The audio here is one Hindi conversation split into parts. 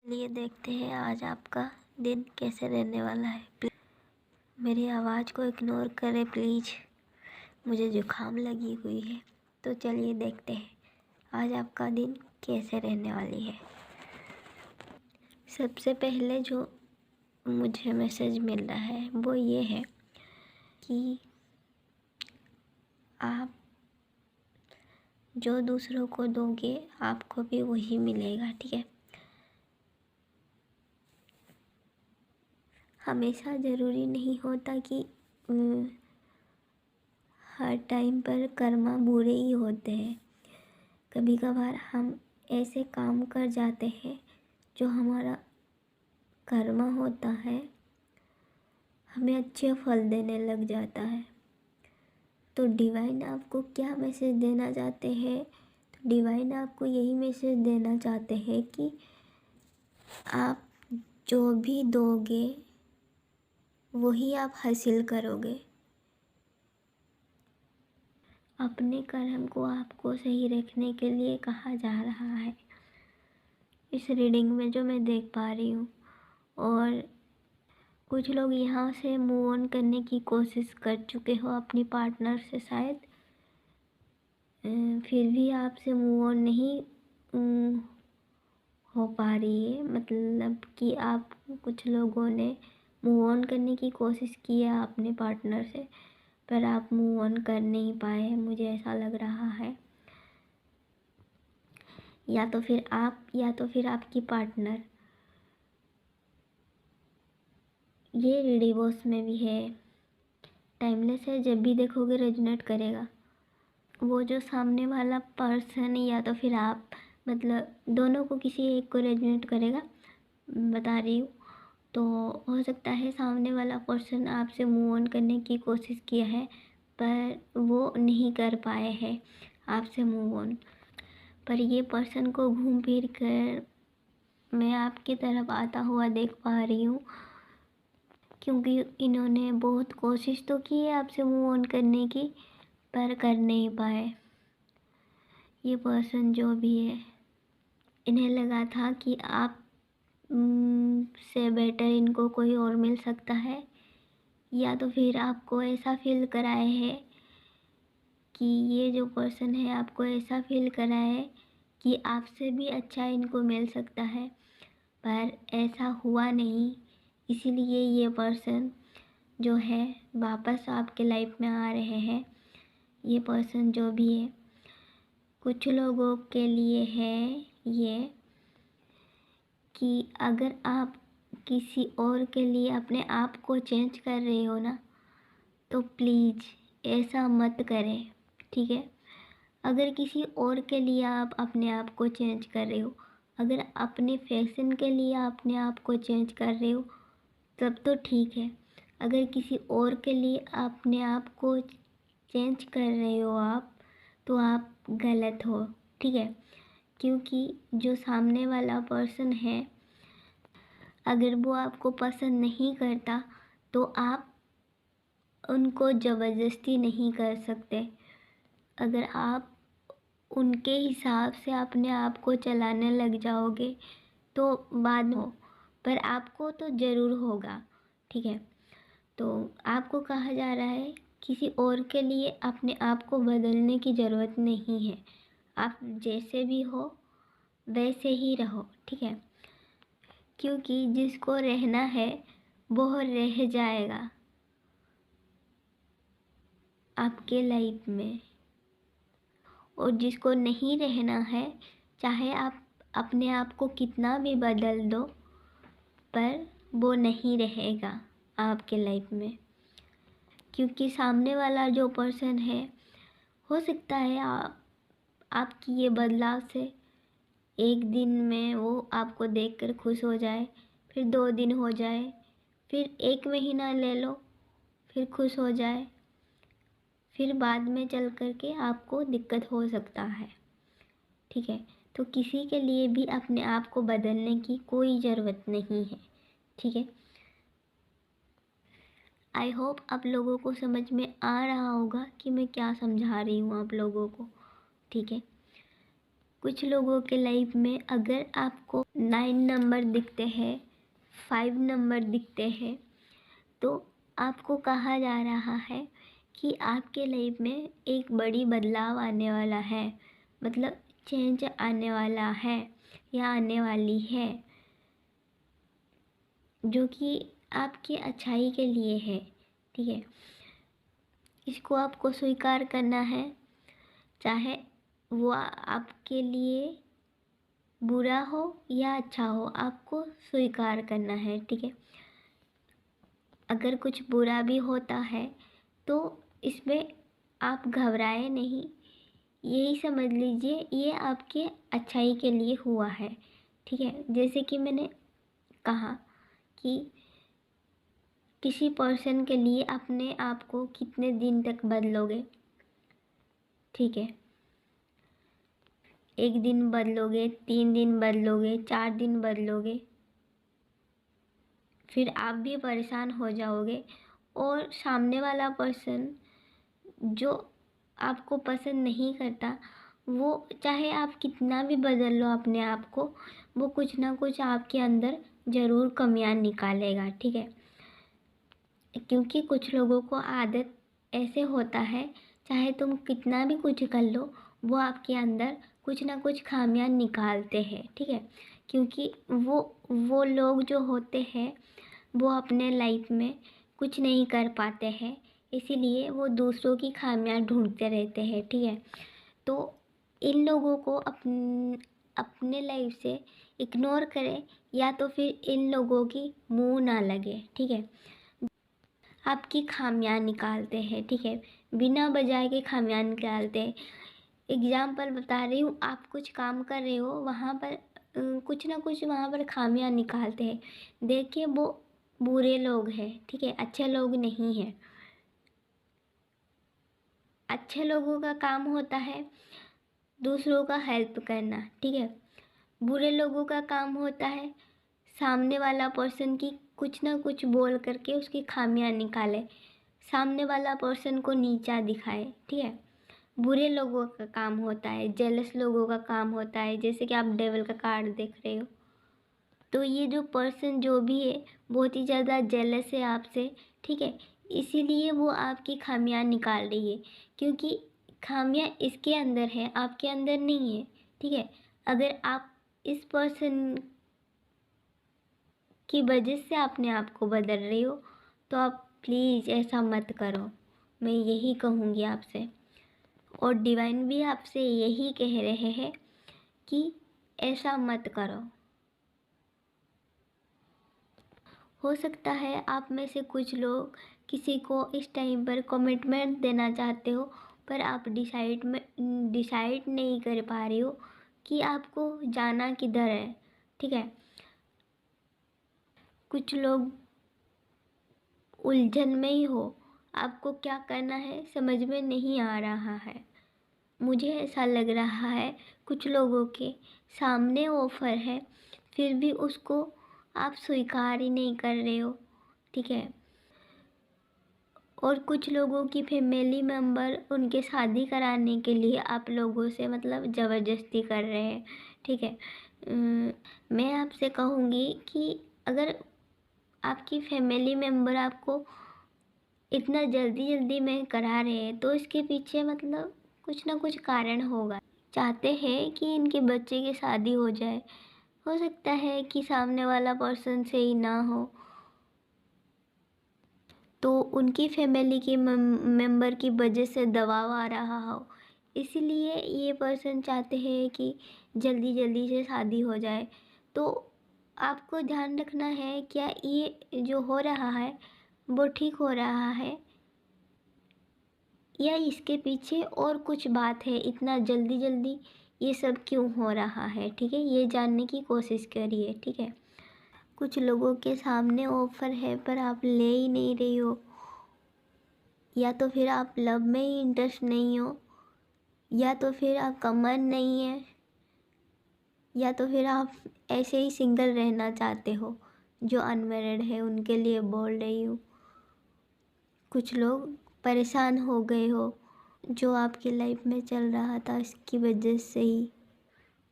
चलिए देखते हैं आज आपका दिन कैसे रहने वाला है। मेरी आवाज़ को इग्नोर करें प्लीज़, मुझे जुकाम लगी हुई है। तो चलिए देखते हैं आज आपका दिन कैसे रहने वाली है। सबसे पहले जो मुझे मैसेज मिल रहा है वो ये है कि आप जो दूसरों को दोगे आपको भी वही मिलेगा, ठीक है। हमेशा ज़रूरी नहीं होता कि हर टाइम पर कर्मा बुरे ही होते हैं। कभी कभार हम ऐसे काम कर जाते हैं जो हमारा कर्मा होता है, हमें अच्छे फल देने लग जाता है। तो डिवाइन आपको क्या मैसेज देना चाहते हैं? तो डिवाइन आपको यही मैसेज देना चाहते हैं कि आप जो भी दोगे वही आप हासिल करोगे। अपने कर्म को आपको सही रखने के लिए कहा जा रहा है इस रीडिंग में जो मैं देख पा रही हूँ। और कुछ लोग यहाँ से मूव ऑन करने की कोशिश कर चुके हो अपनी पार्टनर से शायद, फिर भी आपसे मूव ऑन नहीं हो पा रही है। मतलब कि आप कुछ लोगों ने मूव ऑन करने की कोशिश की है अपने पार्टनर से, पर आप मूव ऑन कर नहीं पाए, मुझे ऐसा लग रहा है। या तो फिर आप या तो फिर आपकी पार्टनर। ये डिवोर्स में भी है, टाइमलेस है, जब भी देखोगे रेजोनेट करेगा। वो जो सामने वाला पर्सन या तो फिर आप, मतलब दोनों को किसी एक को रेजोनेट करेगा, बता रही हूँ। तो हो सकता है सामने वाला पर्सन आपसे मूव ऑन करने की कोशिश किया है पर वो नहीं कर पाए हैं आपसे मूव ऑन। पर ये पर्सन को घूम फिर कर मैं आपकी तरफ आता हुआ देख पा रही हूँ, क्योंकि इन्होंने बहुत कोशिश तो की है आपसे मूव ऑन करने की पर कर नहीं पाए। ये पर्सन जो भी है, इन्हें लगा था कि आप से बेटर इनको कोई और मिल सकता है, या तो फिर आपको ऐसा फील कराए है कि ये जो पर्सन है आपको ऐसा फील कराए है कि आपसे भी अच्छा इनको मिल सकता है, पर ऐसा हुआ नहीं। इसीलिए ये पर्सन जो है वापस आपके लाइफ में आ रहे हैं। ये पर्सन जो भी है कुछ लोगों के लिए है ये कि अगर आप किसी और के लिए अपने आप को चेंज कर रहे हो ना, तो प्लीज़ ऐसा मत करें, ठीक है। अगर किसी और के लिए आप अपने आप को चेंज कर रहे हो, अगर अपने फैशन के लिए अपने आप को चेंज कर रहे हो तब तो ठीक है। अगर किसी और के लिए अपने आप को चेंज कर रहे हो आप, तो आप गलत हो, ठीक है। क्योंकि जो सामने वाला पर्सन है अगर वो आपको पसंद नहीं करता तो आप उनको ज़बरदस्ती नहीं कर सकते। अगर आप उनके हिसाब से अपने आप को चलाने लग जाओगे तो बाद हो, पर आपको तो ज़रूर होगा, ठीक है। तो आपको कहा जा रहा है किसी और के लिए अपने आप को बदलने की ज़रूरत नहीं है। आप जैसे भी हो वैसे ही रहो, ठीक है। क्योंकि जिसको रहना है वो रह जाएगा आपके लाइफ में, और जिसको नहीं रहना है चाहे आप अपने आप को कितना भी बदल दो पर वो नहीं रहेगा आपके लाइफ में। क्योंकि सामने वाला जो पर्सन है हो सकता है आपकी ये बदलाव से एक दिन में वो आपको देखकर खुश हो जाए, फिर 2 दिन हो जाए, फिर 1 महीना ले लो, फिर खुश हो जाए, फिर बाद में चल कर के आपको दिक्कत हो सकता है, ठीक है। तो किसी के लिए भी अपने आप को बदलने की कोई ज़रूरत नहीं है, ठीक है। आई होप आप लोगों को समझ में आ रहा होगा कि मैं क्या समझा रही हूँ आप लोगों को, ठीक है। कुछ लोगों के लाइफ में अगर आपको 9 नंबर दिखते हैं, 5 नंबर दिखते हैं, तो आपको कहा जा रहा है कि आपके लाइफ में एक बड़ी बदलाव आने वाला है, मतलब चेंज आने वाला है या आने वाली है, जो कि आपकी अच्छाई के लिए है। ठीक है, इसको आपको स्वीकार करना है, चाहे वो आपके लिए बुरा हो या अच्छा हो, आपको स्वीकार करना है। ठीक है, अगर कुछ बुरा भी होता है तो इसमें आप घबराए नहीं, यही समझ लीजिए ये आपके अच्छाई के लिए हुआ है। ठीक है, जैसे कि मैंने कहा कि किसी पर्सन के लिए अपने आप को कितने दिन तक बदलोगे। ठीक है, 1 दिन बदलोगे, 3 दिन बदलोगे, 4 दिन बदलोगे, फिर आप भी परेशान हो जाओगे और सामने वाला पर्सन जो आपको पसंद नहीं करता, वो चाहे आप कितना भी बदल लो अपने आप को, वो कुछ ना कुछ आपके अंदर ज़रूर कमियां निकालेगा। ठीक है, क्योंकि कुछ लोगों को आदत ऐसे होता है, चाहे तुम कितना भी कुछ कर लो, वो आपके अंदर कुछ ना कुछ खामियां निकालते हैं। ठीक है, क्योंकि वो लोग जो होते हैं वो अपने लाइफ में कुछ नहीं कर पाते हैं, इसीलिए वो दूसरों की खामियां ढूंढते रहते हैं। ठीक है, तो इन लोगों को अपने लाइफ से इग्नोर करें, या तो फिर इन लोगों की मुंह ना लगे। ठीक है, आपकी खामियां निकालते हैं। ठीक है, बिना वजह के खामियां निकालते हैं। एग्जाम्पल बता रही हूँ, आप कुछ काम कर रहे हो, वहाँ पर कुछ ना कुछ वहाँ पर खामियां निकालते हैं। देखिए, वो बुरे लोग हैं। ठीक है, अच्छे लोग नहीं हैं। अच्छे लोगों का काम होता है दूसरों का हेल्प करना। ठीक है, बुरे लोगों का काम होता है सामने वाला पर्सन की कुछ ना कुछ बोल करके उसकी खामियां निकाले, सामने वाला पर्सन को नीचा दिखाए। ठीक है, बुरे लोगों का काम होता है, जेलस लोगों का काम होता है, जैसे कि आप डेविल का कार्ड देख रहे हो, तो ये जो पर्सन जो भी है बहुत ही ज़्यादा जेलस है आपसे। ठीक है, इसीलिए वो आपकी खामियां निकाल रही है, क्योंकि खामियां इसके अंदर है, आपके अंदर नहीं है। ठीक है, अगर आप इस पर्सन की वजह से अपने आप को बदल रही हो, तो आप प्लीज़ ऐसा मत करो, मैं यही कहूँगी आपसे। और डिवाइन भी आपसे यही कह रहे हैं कि ऐसा मत करो। हो सकता है आप में से कुछ लोग किसी को इस टाइम पर कमिटमेंट देना चाहते हो, पर आप डिसाइड नहीं कर पा रहे हो कि आपको जाना किधर है। ठीक है, कुछ लोग उलझन में ही हो, आपको क्या करना है समझ में नहीं आ रहा है। मुझे ऐसा लग रहा है कुछ लोगों के सामने ऑफ़र है, फिर भी उसको आप स्वीकार ही नहीं कर रहे हो। ठीक है, और कुछ लोगों की फैमिली मेम्बर उनके शादी कराने के लिए आप लोगों से मतलब ज़बरदस्ती कर रहे हैं। ठीक है, मैं आपसे कहूँगी कि अगर आपकी फैमिली मेम्बर आपको इतना जल्दी जल्दी में करा रहे हैं, तो इसके पीछे मतलब कुछ ना कुछ कारण होगा। चाहते हैं कि इनके बच्चे की शादी हो जाए, हो सकता है कि सामने वाला पर्सन सही ना हो, तो उनकी फैमिली के मेंबर की वजह से दबाव आ रहा हो, इसीलिए ये पर्सन चाहते हैं कि जल्दी जल्दी से शादी हो जाए। तो आपको ध्यान रखना है, क्या ये जो हो रहा है वो ठीक हो रहा है, या इसके पीछे और कुछ बात है, इतना जल्दी जल्दी ये सब क्यों हो रहा है। ठीक है, ये जानने की कोशिश करिए। ठीक है, कुछ लोगों के सामने ऑफ़र है पर आप ले ही नहीं रही हो, या तो फिर आप लव में ही इंटरेस्ट नहीं हो, या तो फिर आपका मन नहीं है, या तो फिर आप ऐसे ही सिंगल रहना चाहते हो। जो अनमैरिड है उनके लिए बोल रही हूँ, कुछ लोग परेशान हो गए हो जो आपकी लाइफ में चल रहा था इसकी वजह से ही।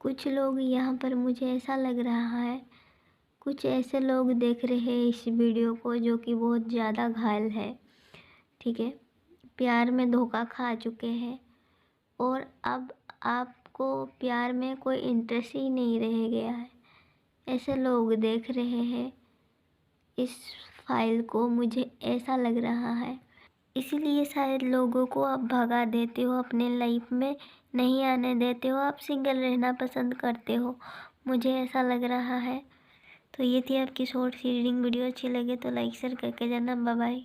कुछ लोग यहाँ पर, मुझे ऐसा लग रहा है, कुछ ऐसे लोग देख रहे हैं इस वीडियो को जो कि बहुत ज़्यादा घायल है, ठीक है, प्यार में धोखा खा चुके हैं और अब आपको प्यार में कोई इंटरेस्ट ही नहीं रह गया है। ऐसे लोग देख रहे हैं इस फाइल को, मुझे ऐसा लग रहा है। इसीलिए शायद लोगों को आप भगा देते हो, अपने लाइफ में नहीं आने देते हो, आप सिंगल रहना पसंद करते हो, मुझे ऐसा लग रहा है। तो ये थी आपकी शॉर्ट सी रीडिंग वीडियो। अच्छी लगे तो लाइक शेयर करके जाना। Bye bye.